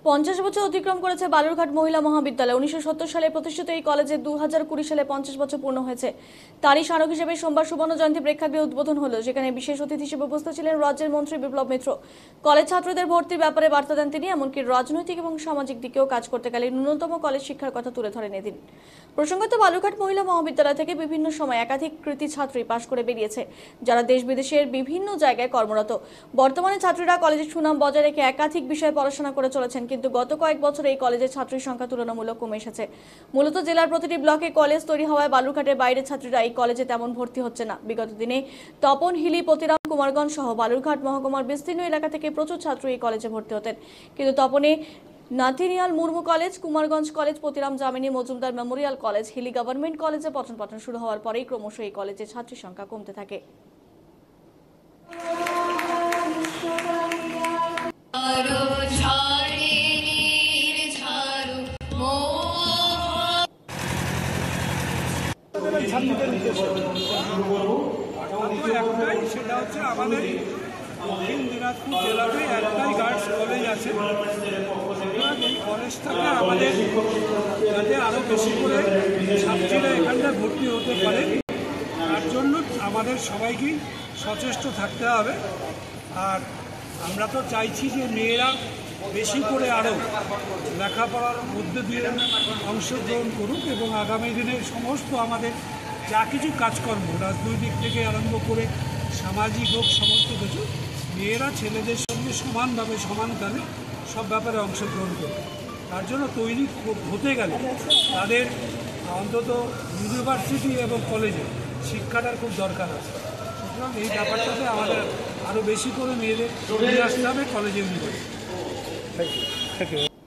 50 বছর অতিক্রম করেছে বালুরঘাট মহিলা মহাবিদ্যালয়। 1970 সালে প্রতিষ্ঠিত এই কলেজে 2020 সালে 50 বছর পূর্ণ হয়েছে। তারই স্মারক হিসেবে সোমবার সুবর্ণ জয়ন্তী প্রেক্ষাগৃহে উদ্বোধন হলো, যেখানে বিশেষ অতিথি হিসেবে উপস্থিত ছিলেন রাজ্যের মন্ত্রী বিপ্লব মিত্র। কলেজ ছাত্রদের ভর্তির ব্যাপারে বার্তা দেন তিনি। এমনকি রাজনৈতিক এবং সামাজিক দিকেও কাজ করতে গেলে ন্যূনতম কলেজ শিক্ষার কথা তুলে ধরেন এদিন। প্রসঙ্গত, বালুরঘাট মহিলা মহাবিদ্যালয় থেকে বিভিন্ন সময় একাধিক কৃতী ছাত্রী পাশ করে বেরিয়েছে, যারা দেশ বিদেশের বিভিন্ন জায়গায় কর্মরত। বর্তমানে ছাত্রীরা কলেজের সুনাম বজায় রেখে একাধিক বিষয়ে পড়াশোনা করে চলেছেন, কিন্তু গত কয়েক বছরে এই কলেজের ছাত্রীর সংখ্যা তুলনামূলক কমে এসেছে। মূলত জেলার প্রতিটি ব্লকে কলেজ তৈরি হওয়ায় বালুরঘাটের বাইরের ছাত্রীরা এই কলেজে তেমন ভর্তি হচ্ছে না। বিগত দিনে তপন, হিলি, পতিরাম, কুমারগঞ্জ সহ বালুরঘাট মহকুমার বিস্তীর্ণ এলাকা থেকে প্রচুর ছাত্র এই কলেজে ভর্তি হতেন, কিন্তু তপনে Nathaniel Murmu college, Kumarganj college, Patiram Jamini Majumdar memorial college, Hili government কলেজে পঠন পাঠন শুরু হওয়ার পরেই ক্রমশ এই কলেজের ছাত্রীর সংখ্যা কমতে থাকে। একটাই, সেটা হচ্ছে আমাদের দক্ষিণ দিনাজপুর জেলাতে একটাই গার্লস কলেজ আছে। এই কলেজটাকে আমাদের যাতে আরও বেশি করে ছাত্রীরা এখানটায় ভর্তি হতে পারে, তার জন্য আমাদের সবাইকেই সচেষ্ট থাকতে হবে। আর আমরা তো চাইছি যে মেয়েরা বেশি করে আরও লেখাপড়ার মধ্যে দিয়ে অংশগ্রহণ করুক এবং আগামী দিনে সমস্ত আমাদের যা কিছু কাজকর্ম রাজনৈতিক থেকে আরম্ভ করে সামাজিক হোক, সমস্ত কিছু মেয়েরা ছেলেদের সঙ্গে সমানভাবে সমানকালে সব ব্যাপারে অংশগ্রহণ করবে। তার জন্য তৈরি হতে গেলে তাদের অন্তত ইউনিভার্সিটি এবং কলেজে শিক্ষাটার খুব দরকার আছে। সুতরাং এই ব্যাপারটাতে আমাদের আরও বেশি করে মেয়েদের নিয়ে আসতে হবে কলেজে ইউনিভার্সিটি। Thank you.